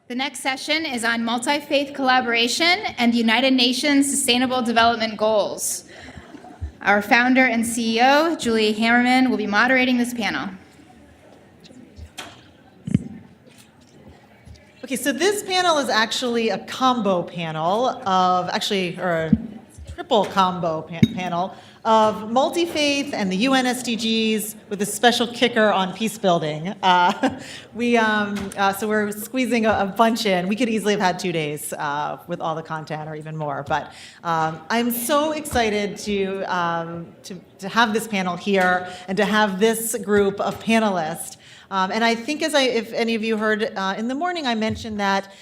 The next session is on multi-faith collaboration and the United Nations Sustainable Development Goals. Our founder and CEO, Julie Hammerman, will be moderating this panel. Okay, so this panel is actually a combo panel of, or a triple combo panel of MultiFaith and the UN SDGs with a special kicker on peace building. So we're squeezing a bunch in. We could easily have had 2 days with all the content or even more, but I'm so excited to have this panel here and to have this group of panelists. And I think if any of you heard in the morning, I mentioned that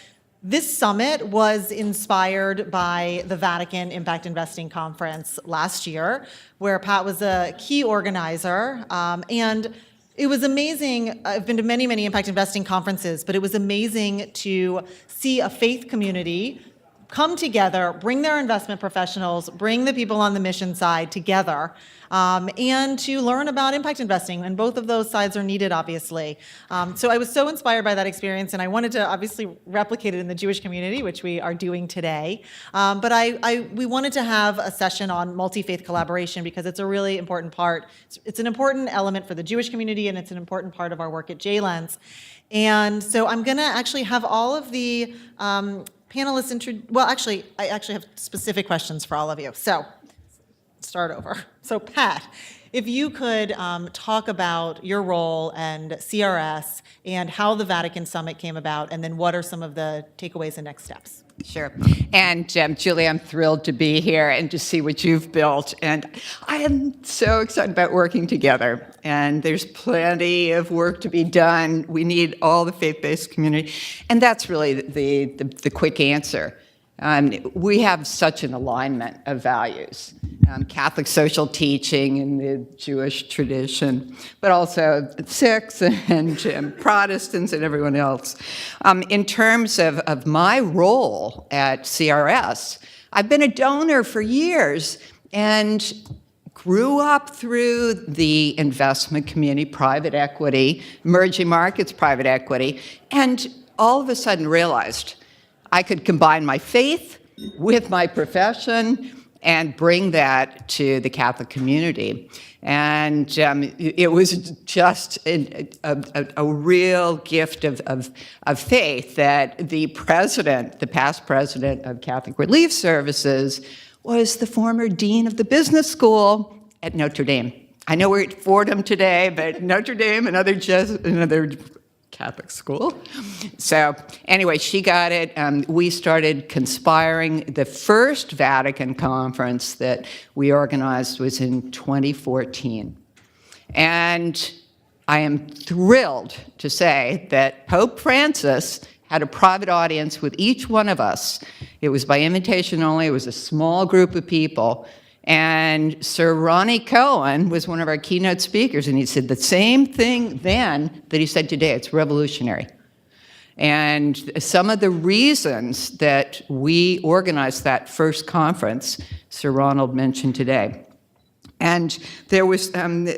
this summit was inspired by the Vatican Impact Investing Conference last year, where Pat was a key organizer. And it was amazing. I've been to many, many impact investing conferences, but it was amazing to see a faith community come together, bring their investment professionals, bring the people on the mission side together, and to learn about impact investing. And both of those sides are needed, obviously. So I was so inspired by that experience, and I wanted to obviously replicate it in the Jewish community, which we are doing today. But we wanted to have a session on multi-faith collaboration because it's a really important part. It's an important element for the Jewish community, and it's an important part of our work at JLens. And so I'm going to actually have all of the panelists I actually have specific questions for all of you. So, start over. So, Pat, if you could talk about your role and CRS and how the Vatican Summit came about, and then what are some of the takeaways and next steps? Sure. And Julie, I'm thrilled to be here and to see what you've built. And I am so excited about working together. And there's plenty of work to be done. We need all the faith-based community. And that's really the quick answer. We have such an alignment of values. Catholic social teaching in the Jewish tradition, but also Sikhs and Protestants and everyone else. In terms of my role at CRS, I've been a donor for years and grew up through the investment community, private equity, emerging markets private equity, and all of a sudden realized I could combine my faith with my profession and bring that to the Catholic community. And it was just a real gift of faith that the past president of Catholic Relief Services, was the former dean of the business school at Notre Dame. I know we're at Fordham today, but Notre Dame, another Catholic school. So anyway, she got it. We started conspiring. The first Vatican conference that we organized was in 2014. And I am thrilled to say that Pope Francis had a private audience with each one of us. It was by invitation only. It was a small group of people. And Sir Ronnie Cohen was one of our keynote speakers, and he said the same thing then that he said today. It's revolutionary. And some of the reasons that we organized that first conference, Sir Ronald mentioned today. And there was an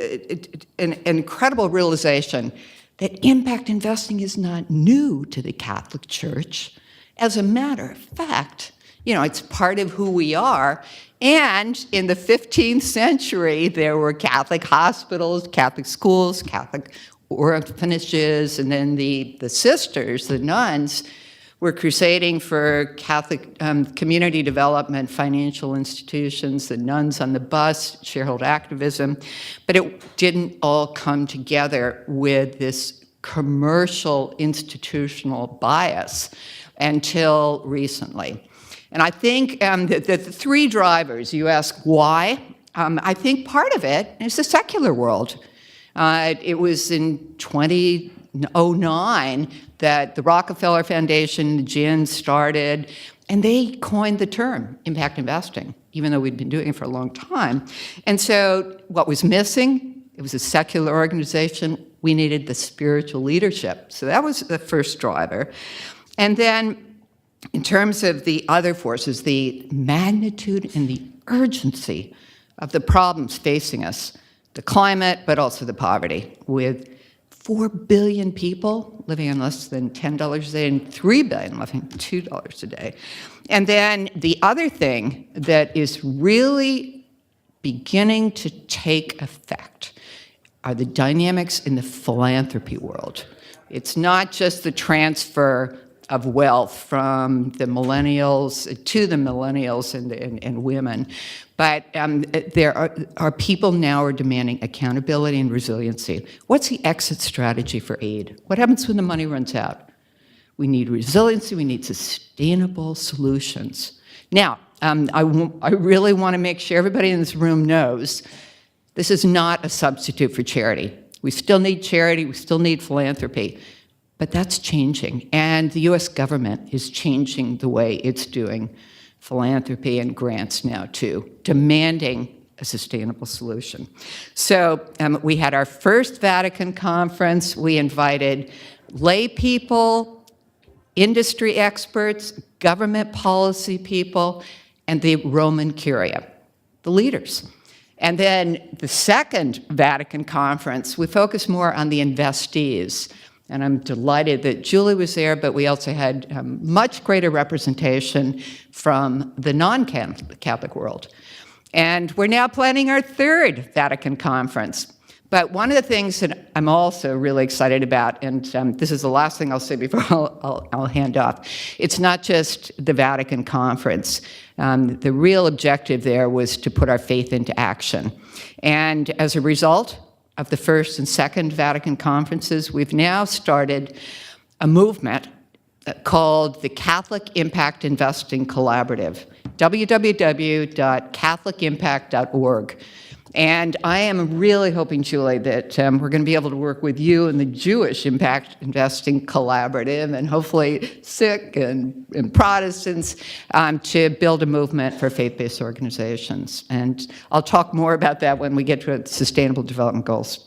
incredible realization that impact investing is not new to the Catholic Church. As a matter of fact, it's part of who we are. And in the 15th century, there were Catholic hospitals, Catholic schools, Catholic orphanages, and then the sisters, the nuns, were crusading for Catholic community development, financial institutions, the nuns on the bus, shareholder activism. But it didn't all come together with this commercial institutional bias until recently. And I think that the three drivers, you ask why, I think part of it is the secular world. It was in 2009 that the Rockefeller Foundation, the GIN, started, and they coined the term impact investing, even though we'd been doing it for a long time. And so what was missing? It was a secular organization. We needed the spiritual leadership. So that was the first driver. And then in terms of the other forces, the magnitude and the urgency of the problems facing us, the climate, but also the poverty, with 4 billion people living on less than $10 a day and 3 billion living on $2 a day. And then the other thing that is really beginning to take effect are the dynamics in the philanthropy world. It's not just the transfer of wealth from the millennials to the millennials and women, but there are people now are demanding accountability and resiliency. What's the exit strategy for aid? What happens when the money runs out? We need resiliency, we need sustainable solutions. Now, I really want to make sure everybody in this room knows this is not a substitute for charity. We still need charity, we still need philanthropy, but that's changing. And the US government is changing the way it's doing philanthropy and grants now too, demanding a sustainable solution. So we had our first Vatican conference. We invited lay people, industry experts, government policy people, and the Roman Curia, the leaders. And then the second Vatican conference, we focused more on the investees. And I'm delighted that Julie was there, but we also had much greater representation from the non-Catholic world. And we're now planning our third Vatican conference. But one of the things that I'm also really excited about, and this is the last thing I'll say before I'll hand off, it's not just the Vatican conference. The real objective there was to put our faith into action. And as a result of the first and second Vatican conferences, we've now started a movement called the Catholic Impact Investing Collaborative, www.catholicimpact.org. And I am really hoping, Julie, that we're going to be able to work with you and the Jewish Impact Investing Collaborative and hopefully SIC and Protestants to build a movement for faith-based organizations. And I'll talk more about that when we get to Sustainable Development Goals.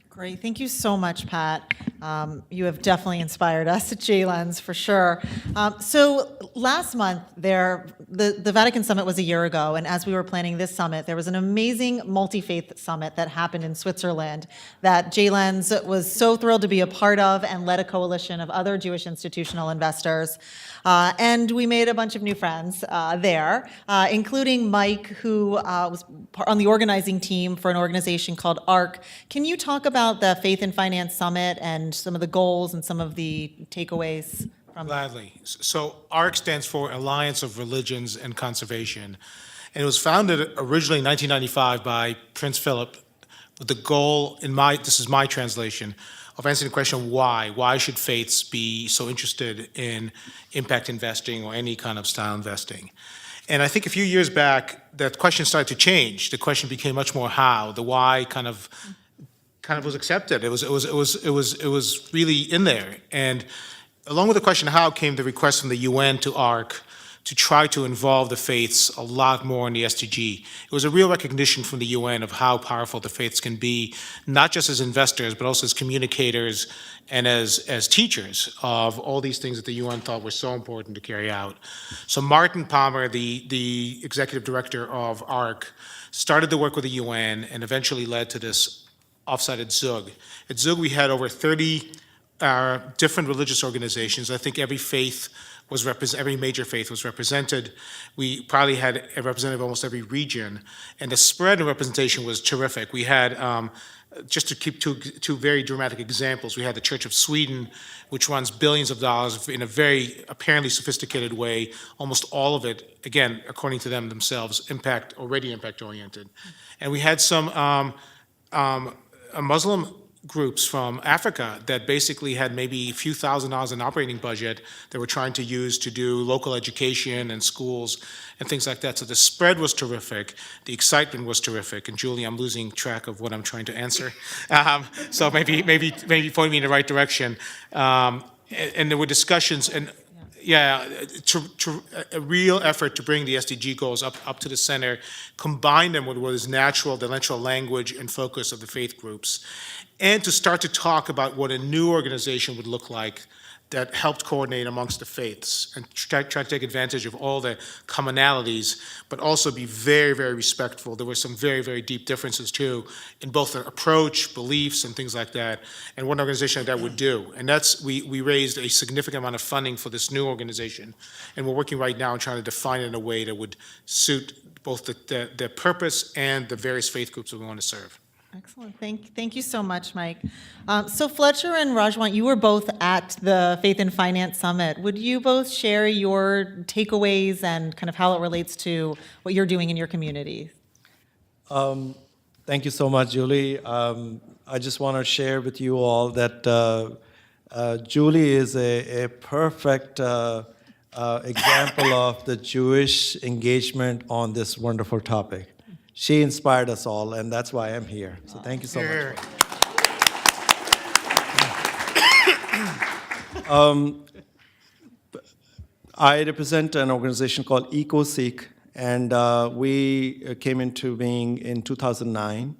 Great. Thank you so much, Pat. You have definitely inspired us at JLens for sure. So last month, the Vatican Summit was a year ago, and as we were planning this summit, there was an amazing MultiFaith summit that happened in Switzerland that JLens was so thrilled to be a part of and led a coalition of other Jewish institutional investors. And we made a bunch of new friends there, including Mike, who was on the organizing team for an organization called ARC. Can you talk about the Faith and Finance Summit and some of the goals and some of the takeaways from that? Gladly. So ARC stands for Alliance of Religions and Conservation. And it was founded originally in 1995 by Prince Philip with the goal, this is my translation, of answering the question why. Why should faiths be so interested in impact investing or any kind of style investing? And I think a few years back, that question started to change. The question became much more how. The why kind of was accepted. It was really in there. And along with the question how came the request from the UN to ARC to try to involve the faiths a lot more in the SDG. It was a real recognition from the UN of how powerful the faiths can be, not just as investors, but also as communicators and as teachers of all these things that the UN thought were so important to carry out. So Martin Palmer, the executive director of ARC, started the work with the UN and eventually led to this offsite at Zug. At Zug, we had over 30 different religious organizations. I think every major faith was represented. We probably had a representative of almost every region, and the spread of representation was terrific. We had, just to keep two very dramatic examples, we had the Church of Sweden, which runs billions of dollars in a very apparently sophisticated way, almost all of it, again, according to them themselves, already impact-oriented. And we had some Muslim groups from Africa that basically had maybe a few $1,000s in operating budget that we're trying to use to do local education and schools and things like that. So the spread was terrific. The excitement was terrific. And Julie, I'm losing track of what I'm trying to answer. So maybe point me in the right direction. And there were discussions and a real effort to bring the SDG goals up to the center, combine them with what is natural, the natural language and focus of the faith groups, and to start to talk about what a new organization would look like that helped coordinate amongst the faiths and try to take advantage of all the commonalities, but also be very, very respectful. There were some very, very deep differences too in both the approach, beliefs, and things like that, and what an organization like that would do. And we raised a significant amount of funding for this new organization, and we're working right now on trying to define it in a way that would suit both the purpose and the various faith groups that we want to serve. Excellent. Thank you so much, Mike. So Fletcher and Rajwant, you were both at the Faith and Finance Summit. Would you both share your takeaways and kind of how it relates to what you're doing in your community? Thank you so much, Julie. I just want to share with you all that Julie is a perfect example of the Jewish engagement on this wonderful topic. She inspired us all, and that's why I'm here. So thank you so much. I represent an organization called EcoSeek, and we came into being in 2009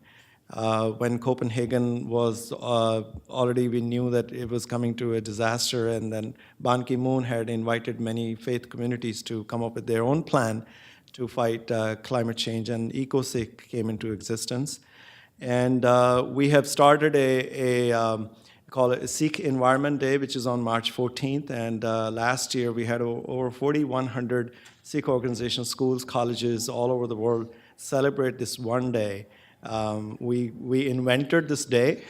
when Copenhagen was already, we knew that it was coming to a disaster, and then Ban Ki-moon had invited many faith communities to come up with their own plan to fight climate change, and EcoSeek came into existence. And we have started call it a Sikh Environment Day, which is on March 14th. And last year we had over 4,100 Sikh organizations, schools, colleges all over the world celebrate this one day. We invented this day.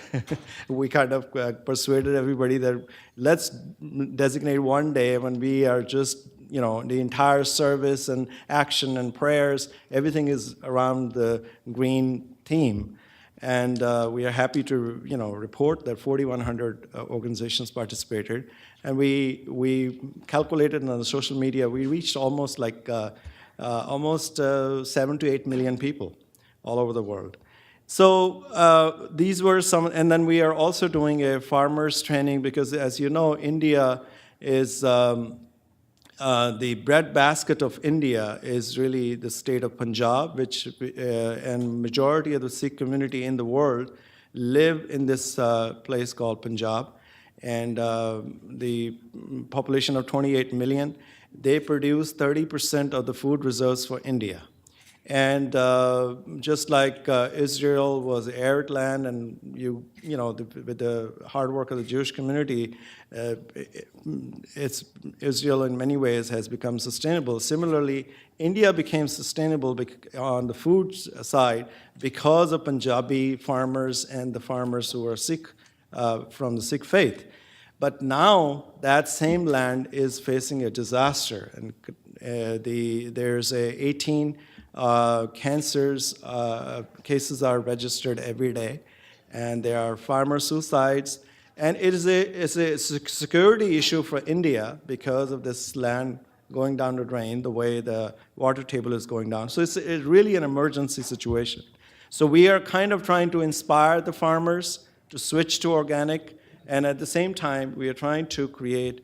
We kind of persuaded everybody that let's designate one day when we are just, the entire service and action and prayers, everything is around the green theme. And we are happy to, report that 4,100 organizations participated. And we calculated on the social media, we reached almost 7 to 8 million people all over the world. So these were some, and then we are also doing a farmers training because, as you know, India is, the breadbasket of India is really the state of Punjab, which, and majority of the Sikh community in the world live in this place called Punjab. And the population of 28 million, they produce 30% of the food reserves for India. And just like Israel was arid land, and with the hard work of the Jewish community, Israel in many ways has become sustainable. Similarly, India became sustainable on the food side because of Punjabi farmers and the farmers who are Sikh from the Sikh faith. But now that same land is facing a disaster, and there's 18 cases are registered every day, and there are farmer suicides, and it's a security issue for India because of this land going down the drain, the way the water table is going down. So it's really an emergency situation. So we are kind of trying to inspire the farmers to switch to organic, and at the same time, we are trying to create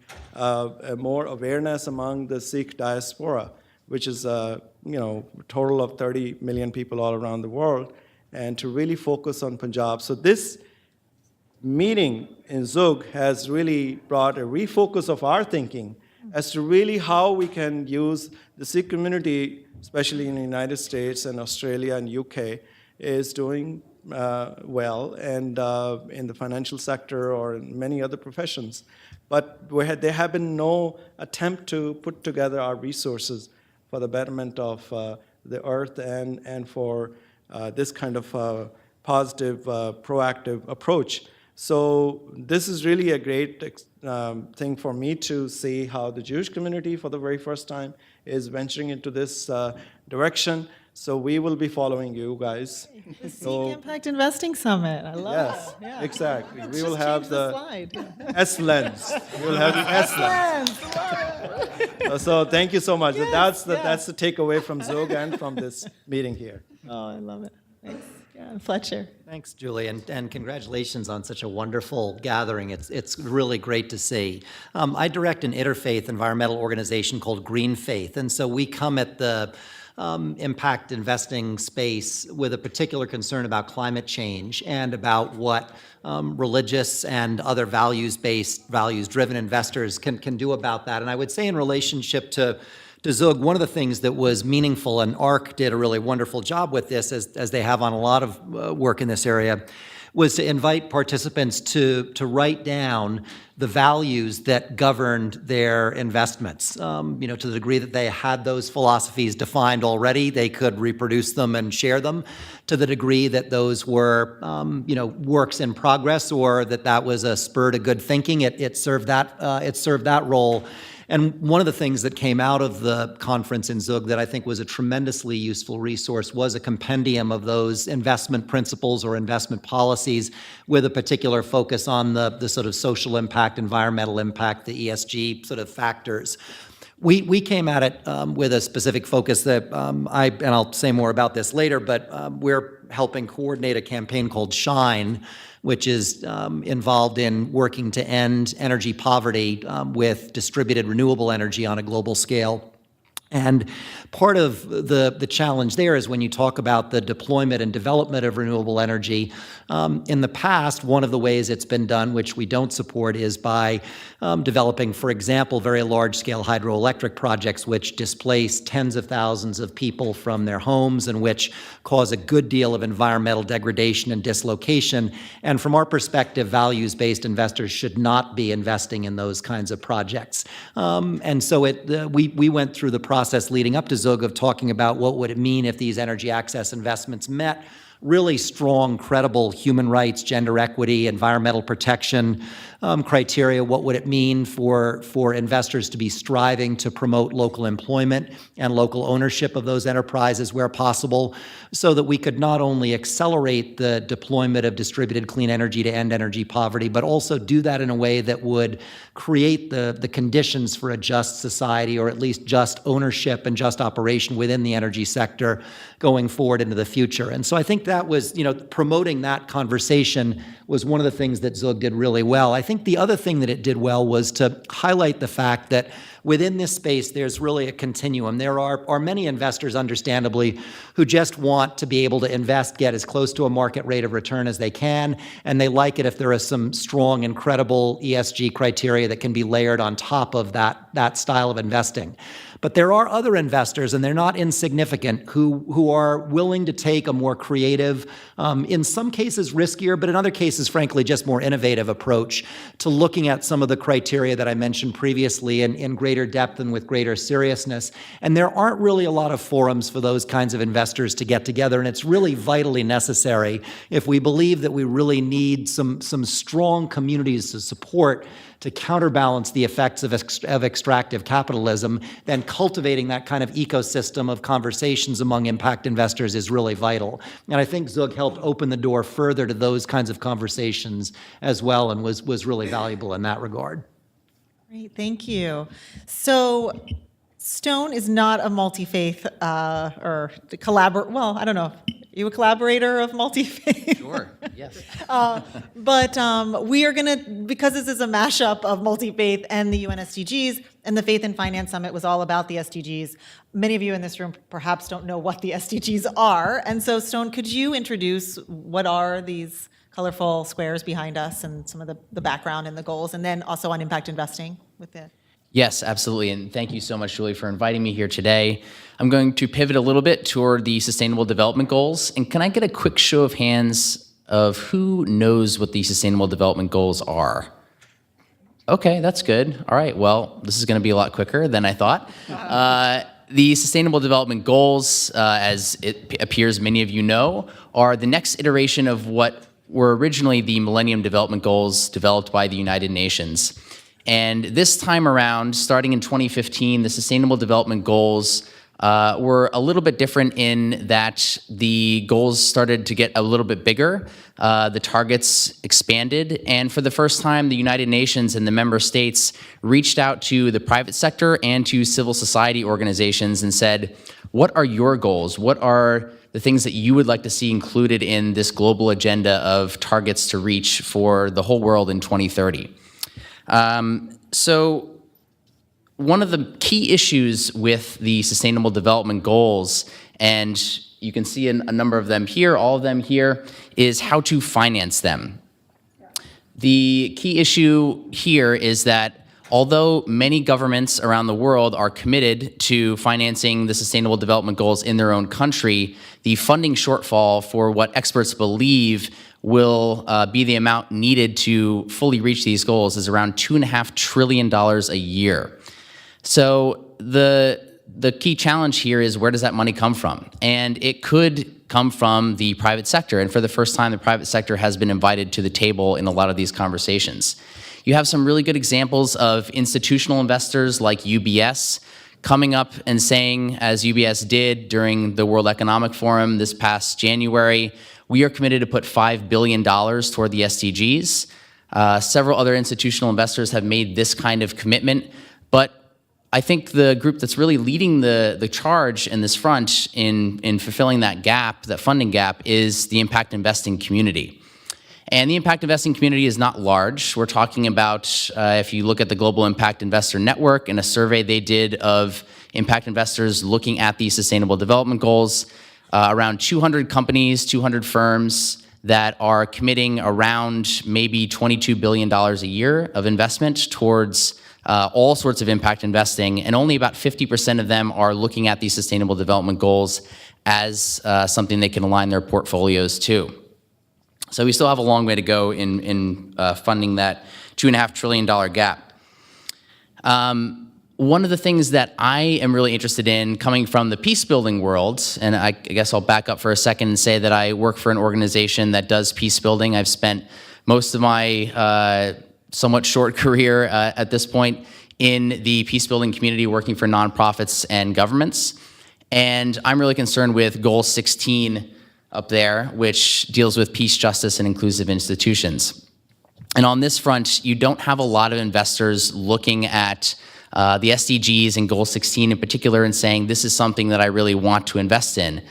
more awareness among the Sikh diaspora, which is a total of 30 million people all around the world, and to really focus on Punjab. So this meeting in Zug has really brought a refocus of our thinking as to really how we can use the Sikh community, especially in the United States and Australia and UK, is doing well, and in the financial sector or in many other professions. But there have been no attempt to put together our resources for the betterment of the earth and for this kind of positive, proactive approach. So this is really a great thing for me to see how the Jewish community for the very first time is venturing into this direction. So we will be following you guys. The Sikh Impact Investing Summit. I love Yes, that. Yeah. exactly. We will Just have change the slide. S-Lens. We will have the S-Lens. So thank you so much. Yes, That's the takeaway from Zog and from this meeting here. Oh, I love it. Thanks. Yeah, Fletcher. Thanks, Julie, and congratulations on such a wonderful gathering. It's really great to see. I direct an interfaith environmental organization called Green Faith, and so we come at the impact investing space with a particular concern about climate change and about what religious and other values-based, values-driven investors can do about that. And I would say in relationship to Zug, one of the things that was meaningful, and ARC did a really wonderful job with this, as they have on a lot of work in this area, was to invite participants to write down the values that governed their investments. To the degree that they had those philosophies defined already, they could reproduce them and share them. To the degree that those were, works in progress, or that was a spur to good thinking, it served that role. And one of the things that came out of the conference in Zug that I think was a tremendously useful resource was a compendium of those investment principles or investment policies with a particular focus on the sort of social impact, environmental impact, the ESG sort of factors. We came at it with a specific focus that and I'll say more about this later, but we're helping coordinate a campaign called SHINE, which is involved in working to end energy poverty with distributed renewable energy on a global scale. And part of the challenge there is when you talk about the deployment and development of renewable energy, in the past, one of the ways it's been done, which we don't support, is by developing, for example, very large-scale hydroelectric projects which displace tens of thousands of people from their homes and which cause a good deal of environmental degradation and dislocation. And from our perspective, values-based investors should not be investing in those kinds of projects. And so we went through the process leading up to Zug of talking about what would it mean if these energy access investments met really strong, credible human rights, gender equity, environmental protection criteria. What would it mean for investors to be striving to promote local employment and local ownership of those enterprises where possible, so that we could not only accelerate the deployment of distributed clean energy to end energy poverty, but also do that in a way that would create the conditions for a just society, or at least just ownership and just operation within the energy sector going forward into the future. And so I think that was, promoting that conversation was one of the things that Zug did really well. I think the other thing that it did well was to highlight the fact that within this space, there's really a continuum. There are many investors, understandably, who just want to be able to invest, get as close to a market rate of return as they can, and they like it if there are some strong and credible ESG criteria that can be layered on top of that style of investing. But there are other investors, and they're not insignificant, who are willing to take a more creative, in some cases riskier, but in other cases, frankly, just more innovative approach to looking at some of the criteria that I mentioned previously in greater depth and with greater seriousness. And there aren't really a lot of forums for those kinds of investors to get together, and it's really vitally necessary if we believe that we really need some strong communities to support to counterbalance the effects of extractive capitalism, then cultivating that kind of ecosystem of conversations among impact investors is really vital. And I think Zug helped open the door further to those kinds of conversations as well, and was really valuable in that regard. Great, thank you. So Stone is not a multi-faith or well, I don't know. You a collaborator of MultiFaith? Sure, yes. But we are going to, because this is a mashup of MultiFaith and the UN SDGs, and the Faith and Finance Summit was all about the SDGs. Many of you in this room perhaps don't know what the SDGs are. And so, Stone, could you introduce what are these colorful squares behind us and some of the background and the goals, and then also on impact investing with it? Yes, absolutely. And thank you so much, Julie, for inviting me here today. I'm going to pivot a little bit toward the Sustainable Development Goals. And can I get a quick show of hands of who knows what the Sustainable Development Goals are? Okay, that's good. All right, well, this is going to be a lot quicker than I thought. The Sustainable Development Goals, as it appears many of you know, are the next iteration of what were originally the Millennium Development Goals developed by the United Nations. And this time around, starting in 2015, the Sustainable Development Goals were a little bit different in that the goals started to get a little bit bigger. The targets expanded, and for the first time, the United Nations and the member states reached out to the private sector and to civil society organizations and said, what are your goals? What are the things that you would like to see included in this global agenda of targets to reach for the whole world in 2030? So one of the key issues with the Sustainable Development Goals, and you can see a number of them here, all of them here, is how to finance them. The key issue here is that although many governments around the world are committed to financing the Sustainable Development Goals in their own country, the funding shortfall for what experts believe will be the amount needed to fully reach these goals is around $2.5 trillion a year. So the key challenge here is, where does that money come from? And it could come from the private sector. And for the first time, the private sector has been invited to the table in a lot of these conversations. You have some really good examples of institutional investors like UBS coming up and saying, as UBS did during the World Economic Forum this past January, we are committed to put $5 billion toward the SDGs. Several other institutional investors have made this kind of commitment, but I think the group that's really leading the charge in this front in fulfilling that gap, that funding gap, is the impact investing community. And the impact investing community is not large. We're talking about, if you look at the Global Impact Investor Network and a survey they did of impact investors looking at the Sustainable Development Goals, around 200 companies, 200 firms that are committing around maybe $22 billion a year of investment towards all sorts of impact investing, and only about 50% of them are looking at these Sustainable Development Goals as something they can align their portfolios to. So we still have a long way to go in funding that $2.5 trillion gap. One of the things that I am really interested in, coming from the peace building world, and I guess I'll back up for a second and say that I work for an organization that does peace building. I've spent most of my somewhat short career at this point in the peace building community, working for nonprofits and governments. And I'm really concerned with Goal 16 up there, which deals with peace, justice, and inclusive institutions. And on this front, you don't have a lot of investors looking at the SDGs and Goal 16 in particular and saying, this is something that I really want to invest in,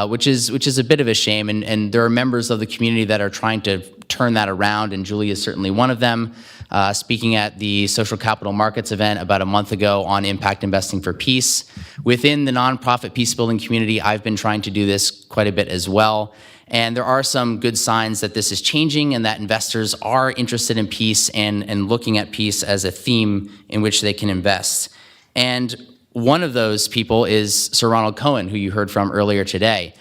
which is a bit of a shame. And there are members of the community that are trying to turn that around, and Julie is certainly one of them. Speaking at the Social Capital Markets event about a month ago on impact investing for peace. Within the nonprofit peace building community, I've been trying to do this quite a bit as well. And there are some good signs that this is changing and that investors are interested in peace and looking at peace as a theme in which they can invest. And one of those people is Sir Ronald Cohen, who you heard from earlier today.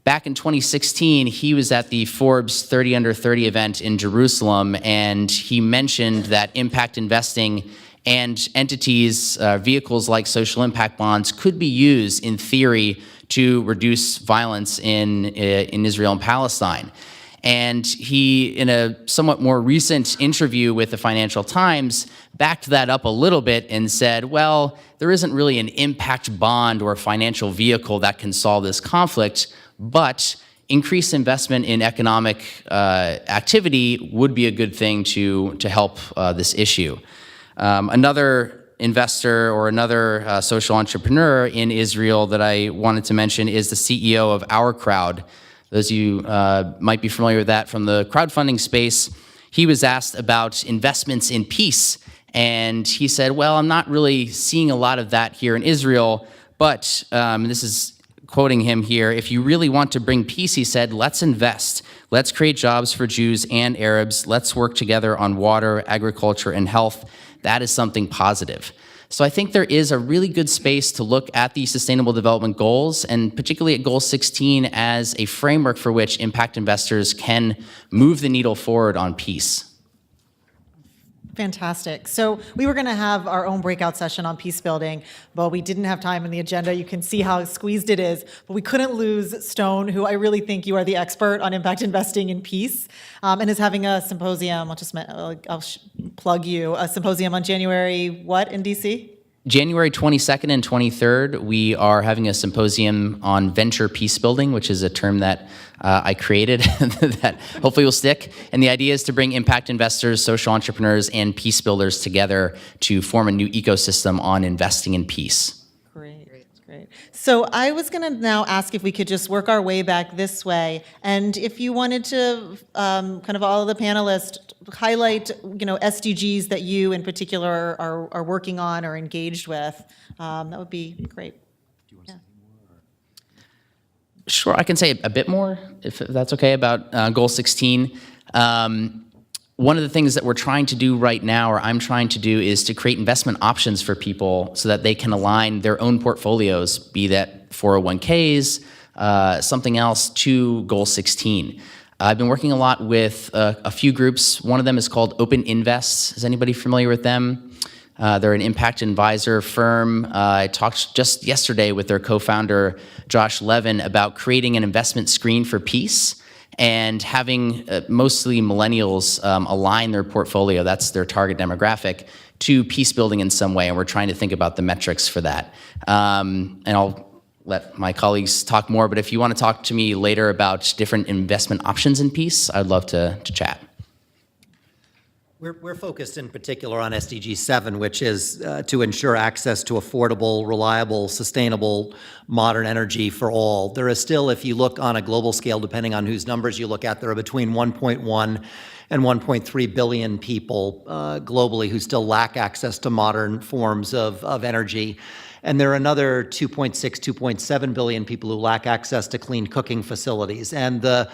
Back in 2016, he was at the Forbes 30 Under 30 event in Jerusalem, and he mentioned that impact investing and entities, vehicles like social impact bonds, could be used in theory to reduce violence in Israel and Palestine. And he, in a somewhat more recent interview with the Financial Times, backed that up a little bit and said, well, there isn't really an impact bond or financial vehicle that can solve this conflict, but increased investment in economic activity would be a good thing to help this issue. Another investor or another social entrepreneur in Israel that I wanted to mention is the CEO of Our Crowd. Those of you might be familiar with that from the crowdfunding space. He was asked about investments in peace, and he said, well, I'm not really seeing a lot of that here in Israel, but this is quoting him here, if you really want to bring peace, he said, let's invest. Let's create jobs for Jews and Arabs. Let's work together on water, agriculture, and health. That is something positive. So I think there is a really good space to look at the Sustainable Development Goals, and particularly at Goal 16 as a framework for which impact investors can move the needle forward on peace. Fantastic. So we were going to have our own breakout session on peace building, but we didn't have time in the agenda. You can see how squeezed it is. But we couldn't lose Stone, who I really think you are the expert on impact investing in peace, and is having a symposium. I'll plug you, a symposium on January, what, in DC? January 22nd and 23rd, we are having a symposium on venture peace building, which is a term that I created that hopefully will stick. And the idea is to bring impact investors, social entrepreneurs, and peace builders together to form a new ecosystem on investing in peace. Great. Great. So I was going to now ask if we could just work our way back this way, and if you wanted to, kind of all of the panelists, highlight, SDGs that you in particular are working on or engaged with, that would be great. Sure, I can say a bit more, if that's okay, about Goal 16. One of the things that we're trying to do right now, or I'm trying to do, is to create investment options for people so that they can align their own portfolios, be that 401ks, something else, to Goal 16. I've been working a lot with a few groups. One of them is called Open Invest. Is anybody familiar with them? They're an impact advisor firm. I talked just yesterday with their co-founder, Josh Levin, about creating an investment screen for peace and having mostly millennials align their portfolio, that's their target demographic, to peace building in some way. And we're trying to think about the metrics for that. And I'll let my colleagues talk more, but if you want to talk to me later about different investment options in peace, I'd love to chat. We're focused in particular on SDG 7, which is to ensure access to affordable, reliable, sustainable, modern energy for all. There is still, if you look on a global scale, depending on whose numbers you look at, there are between 1.1 and 1.3 billion people globally who still lack access to modern forms of energy. And there are another 2.6, 2.7 billion people who lack access to clean cooking facilities. And the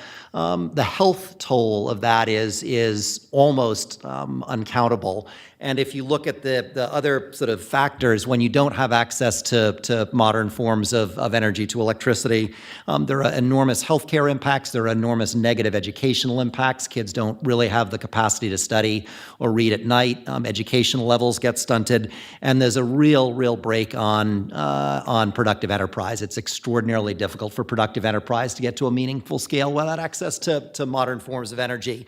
health toll of that is almost uncountable. And if you look at the other sort of factors, when you don't have access to modern forms of energy, to electricity, there are enormous healthcare impacts. There are enormous negative educational impacts. Kids don't really have the capacity to study or read at night. Educational levels get stunted. And there's a real break on productive enterprise. It's extraordinarily difficult for productive enterprise to get to a meaningful scale without access to modern forms of energy.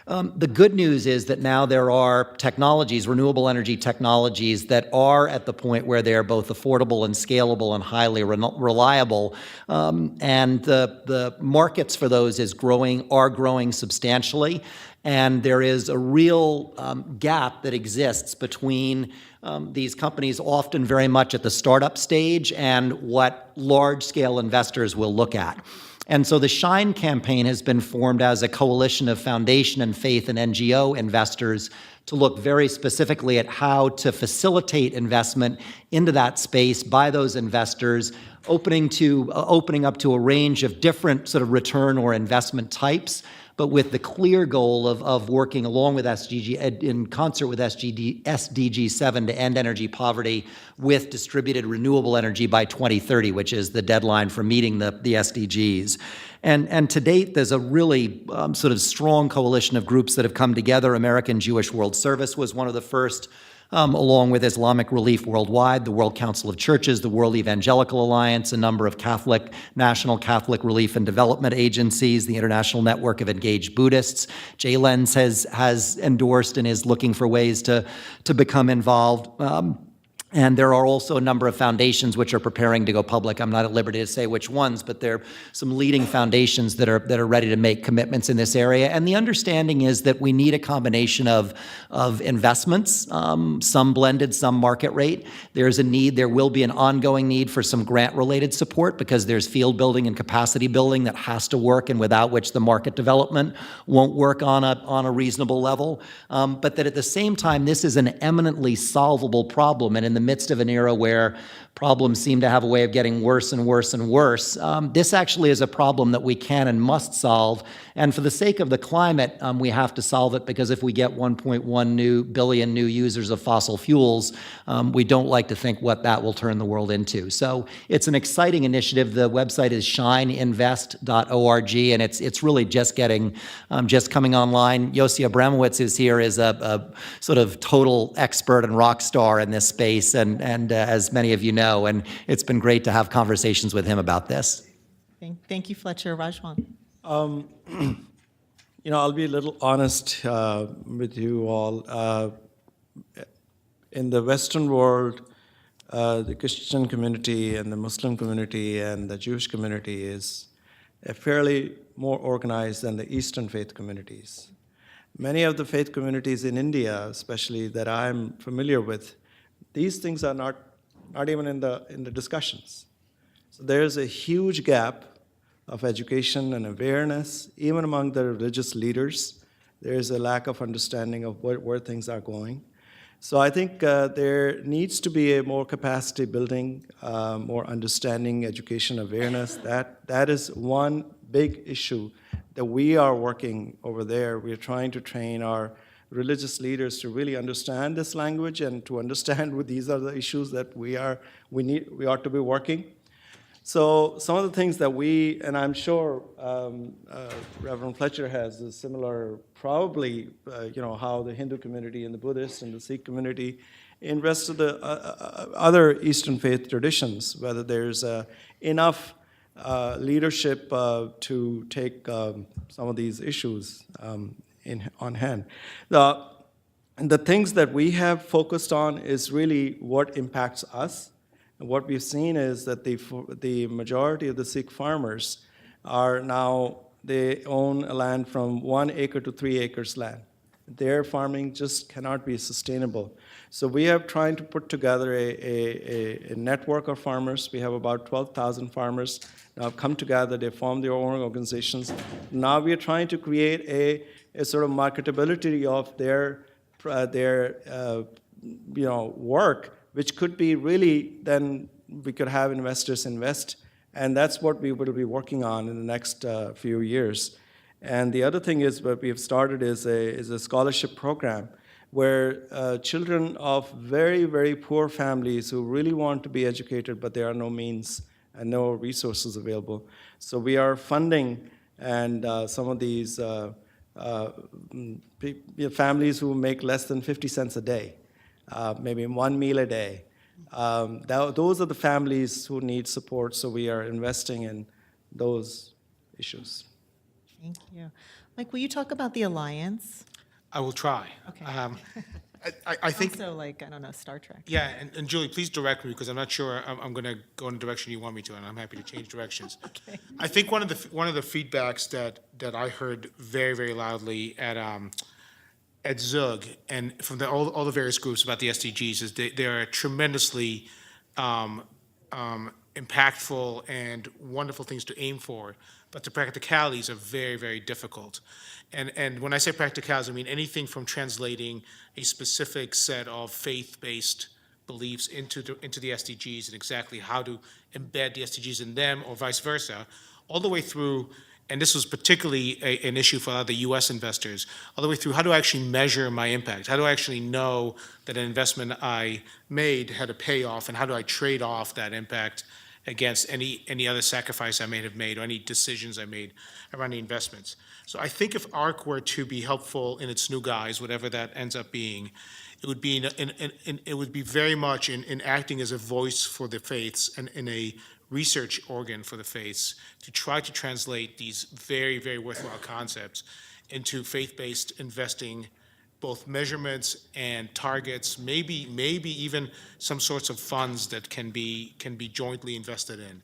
The good news is that now there are technologies, renewable energy technologies, that are at the point where they're both affordable and scalable and highly reliable. And the markets for those are growing substantially. And there is a real gap that exists between these companies, often very much at the startup stage, and what large-scale investors will look at. And so the SHINE campaign has been formed as a coalition of foundation and faith and NGO investors to look very specifically at how to facilitate investment into that space by those investors, opening up to a range of different sort of return or investment types, but with the clear goal of working along with in concert with SDG 7 to end energy poverty with distributed renewable energy by 2030, which is the deadline for meeting the SDGs. And to date, there's a really sort of strong coalition of groups that have come together. American Jewish World Service was one of the first, along with Islamic Relief Worldwide, the World Council of Churches, the World Evangelical Alliance, a number of National Catholic Relief and Development agencies, the International Network of Engaged Buddhists. JLens has endorsed and is looking for ways to become involved. And there are also a number of foundations which are preparing to go public. I'm not at liberty to say which ones, but there are some leading foundations that are ready to make commitments in this area. And the understanding is that we need a combination of investments, some blended, some market rate. There will be an ongoing need for some grant-related support because there's field building and capacity building that has to work and without which the market development won't work on a reasonable level. But that at the same time, this is an eminently solvable problem. And in the midst of an era where problems seem to have a way of getting worse and worse and worse, this actually is a problem that we can and must solve. And for the sake of the climate, we have to solve it, because if we get 1.1 billion new users of fossil fuels, we don't like to think what that will turn the world into. So it's an exciting initiative. The website is shineinvest.org, and it's really just coming online. Yossi Abramowitz is here, is a sort of total expert and rock star in this space, and as many of you know, and it's been great to have conversations with him about this. Thank you, Fletcher. Rajwan. I'll be a little honest with you all. In the Western world, the Christian community and the Muslim community and the Jewish community is fairly more organized than the Eastern faith communities. Many of the faith communities in India, especially that I'm familiar with, these things are not not even in the discussions. So there's a huge gap of education and awareness, even among the religious leaders. There's a lack of understanding of where things are going. So I think there needs to be a more capacity building, more understanding, education, awareness. That is one big issue that we are working over there. We're trying to train our religious leaders to really understand this language and to understand what these are the issues that we ought to be working. So some of the things that and I'm sure Reverend Fletcher has a similar, probably, how the Hindu community and the Buddhist and the Sikh community in rest of the other Eastern faith traditions, whether there's enough leadership to take some of these issues on hand. The things that we have focused on is really what impacts us. And what we've seen is that the majority of the Sikh farmers are now, they own a land from 1 acre to 3 acres land. Their farming just cannot be sustainable. So we are trying to put together a network of farmers. We have about 12,000 farmers now come together. They form their own organizations. Now we are trying to create a sort of marketability of their work, which could be really, then we could have investors invest, and that's what we will be working on in the next few years. And the other thing is what we have started is a scholarship program where children of very, very poor families who really want to be educated, but there are no means and no resources available. So we are funding and some of these families who make less than 50 cents a day, maybe one meal a day. Those are the families who need support, so we are investing in those issues. Thank you. Mike, will you talk about the Alliance? I will try. Okay. I think, Also, like, I don't know, Star Trek. yeah, and Julie, please direct me, because I'm not sure I'm going to go in the direction you want me to, and I'm happy to change directions. Okay. I think one of the feedbacks that I heard very, very loudly at Zug and from all the various groups about the SDGs is they are tremendously impactful and wonderful things to aim for, but the practicalities are very, very difficult. And when I say practicalities, I mean anything from translating a specific set of faith-based beliefs into the SDGs and exactly how to embed the SDGs in them or vice versa, all the way through, and this was particularly an issue for a lot of the US investors, all the way through how do I actually measure my impact? How do I actually know that an investment I made had a payoff, and how do I trade off that impact against any other sacrifice I may have made or any decisions I made around the investments? So I think if ARC were to be helpful in its new guise, whatever that ends up being, it would be it would be very much in acting as a voice for the faiths and in a research organ for the faiths to try to translate these very, very worthwhile concepts into faith-based investing, both measurements and targets, maybe even some sorts of funds that can be jointly invested in.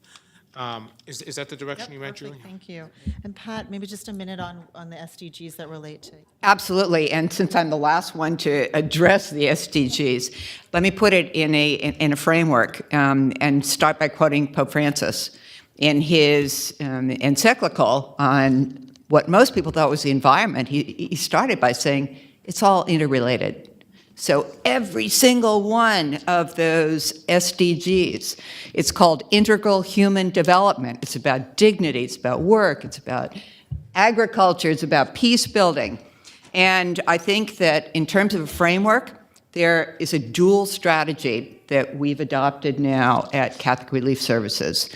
Is that the direction you meant, Julie? Thank you. And Pat, maybe just a minute on the SDGs that relate to. Absolutely, and since I'm the last one to address the SDGs, let me put it in a framework and start by quoting Pope Francis in his encyclical on what most people thought was the environment. He started by saying it's all interrelated. So every single one of those SDGs, it's called integral human development. It's about dignity, it's about work, it's about agriculture, it's about peace building. And I think that in terms of a framework, there is a dual strategy that we've adopted now at Catholic Relief Services.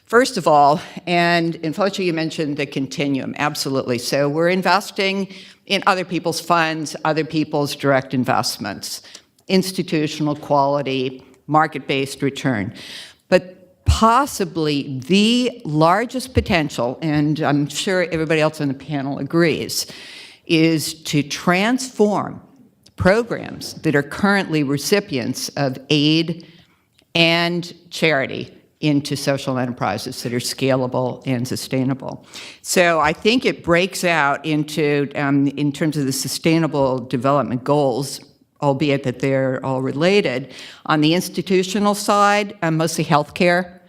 First of all, and in Fletcher, you mentioned the continuum, absolutely. So we're investing in other people's funds, other people's direct investments, institutional quality, market-based return. But possibly the largest potential, and I'm sure everybody else on the panel agrees, is to transform programs that are currently recipients of aid and charity into social enterprises that are scalable and sustainable. So I think it breaks out into, in terms of the Sustainable Development Goals, albeit that they're all related. On the institutional side, mostly healthcare,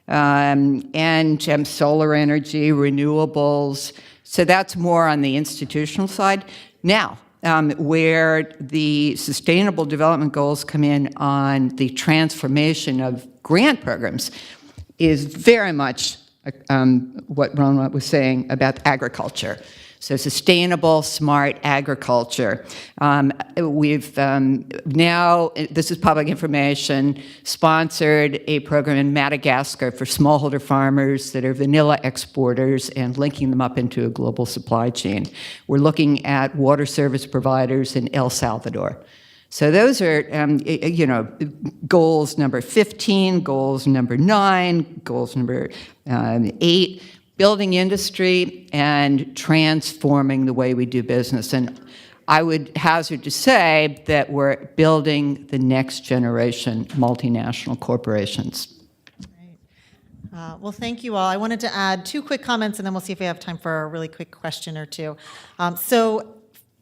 and solar energy, renewables. So that's more on the institutional side. Now, where the Sustainable Development Goals come in on the transformation of grant programs is very much what Ronwa was saying about agriculture. So sustainable, smart agriculture. We've now, this is public information, sponsored a program in Madagascar for smallholder farmers that are vanilla exporters and linking them up into a global supply chain. We're looking at water service providers in El Salvador. So those are, goals number 15, goals number 9, goals number 8, building industry and transforming the way we do business. And I would hazard to say that we're building the next generation multinational corporations. Well, thank you all. I wanted to add 2 quick comments, and then we'll see if we have time for a really quick question or 2. So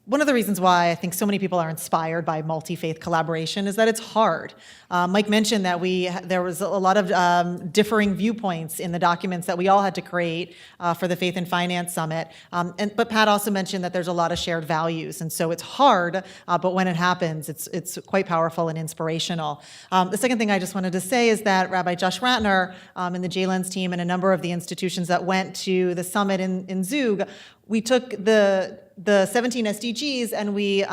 one of the reasons why I think so many people are inspired by multi-faith collaboration is that it's hard. Mike mentioned that there was a lot of differing viewpoints in the documents that we all had to create for the Faith and Finance Summit. But Pat also mentioned that there's a lot of shared values, and so it's hard, but when it happens, it's quite powerful and inspirational. The second thing I just wanted to say is that Rabbi Josh Ratner and the JLens team and a number of the institutions that went to the summit in Zug, we took the 17 SDGs and we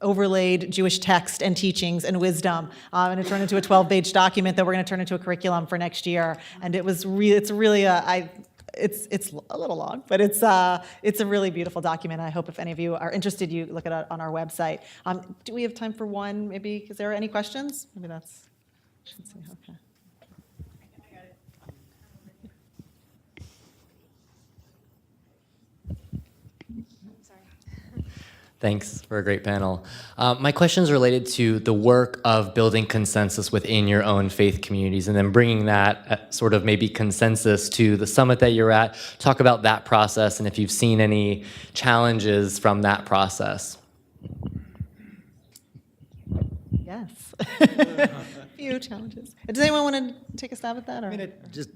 overlaid Jewish text and teachings and wisdom, and it turned into a 12-page document that we're going to turn into a curriculum for next year. And it's really it's a little long, but it's a really beautiful document. I hope if any of you are interested, you look at it on our website. Do we have time for one? Maybe, is there any questions? Maybe that's. Should see. Okay. Thanks for a great panel. My question is related to the work of building consensus within your own faith communities and then bringing that sort of maybe consensus to the summit that you're at. Talk about that process and if you've seen any challenges from that process. Yes. A few challenges. Does anyone want to take a stab at that? Or?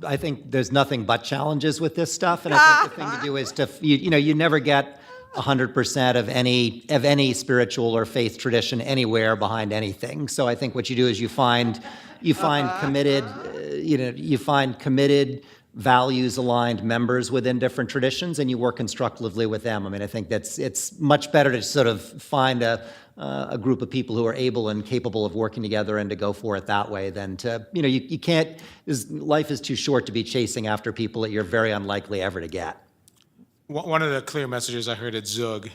I think there's nothing but challenges with this stuff, and I think the thing to do is you never get 100% of any spiritual or faith tradition anywhere behind anything. So I think what you do is you find committed, values aligned members within different traditions, and you work constructively with them. I mean, I think it's much better to sort of find a group of people who are able and capable of working together and to go for it that way than to, you can't, life is too short to be chasing after people that you're very unlikely ever to get. One of the clear messages I heard at Zug,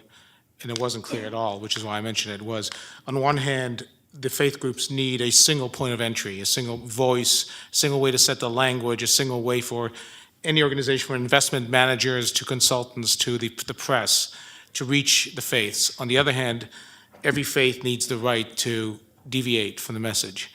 and it wasn't clear at all, which is why I mentioned it, was on one hand, the faith groups need a single point of entry, a single voice, a single way to set the language, a single way for any organization, from investment managers to consultants to the press, to reach the faiths. On the other hand, every faith needs the right to deviate from the message.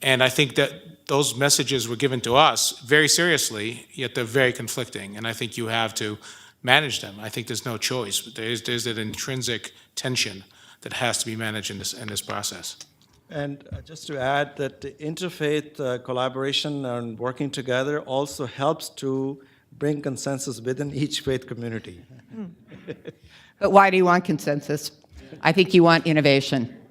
And I think that those messages were given to us very seriously, yet they're very conflicting. And I think you have to manage them. I think there's no choice. There's that intrinsic tension that has to be managed in this process. And just to add that the interfaith collaboration and working together also helps to bring consensus within each faith community. But why do you want consensus? I think you want innovation.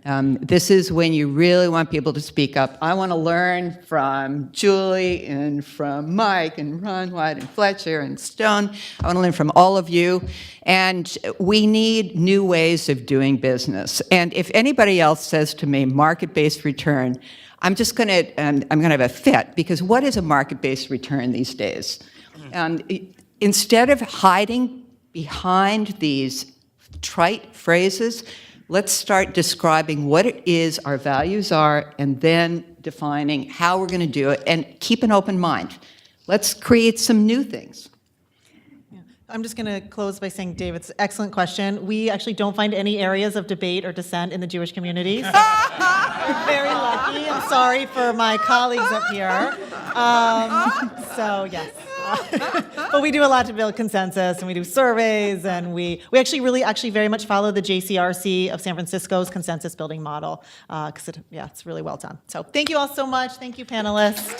This is when you really want people to speak up. I want to learn from Julie and from Mike and Ron White and Fletcher and Stone. I want to learn from all of you. And we need new ways of doing business. And if anybody else says to me, market-based return, I'm going to have a fit, because what is a market-based return these days? Instead of hiding behind these trite phrases, let's start describing what it is our values are and then defining how we're going to do it, and keep an open mind. Let's create some new things. Yeah. I'm just going to close by saying, Dave, it's an excellent question. We actually don't find any areas of debate or dissent in the Jewish communities. We're very lucky. I'm sorry for my colleagues up here. So, yes. But we do a lot to build consensus, and we do surveys, and we actually very much follow the JCRC of San Francisco's consensus building model, because it's really well done. So thank you all so much. Thank you, panelists.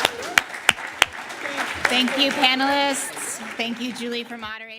Thank you, panelists. Thank you, Julie, for moderating.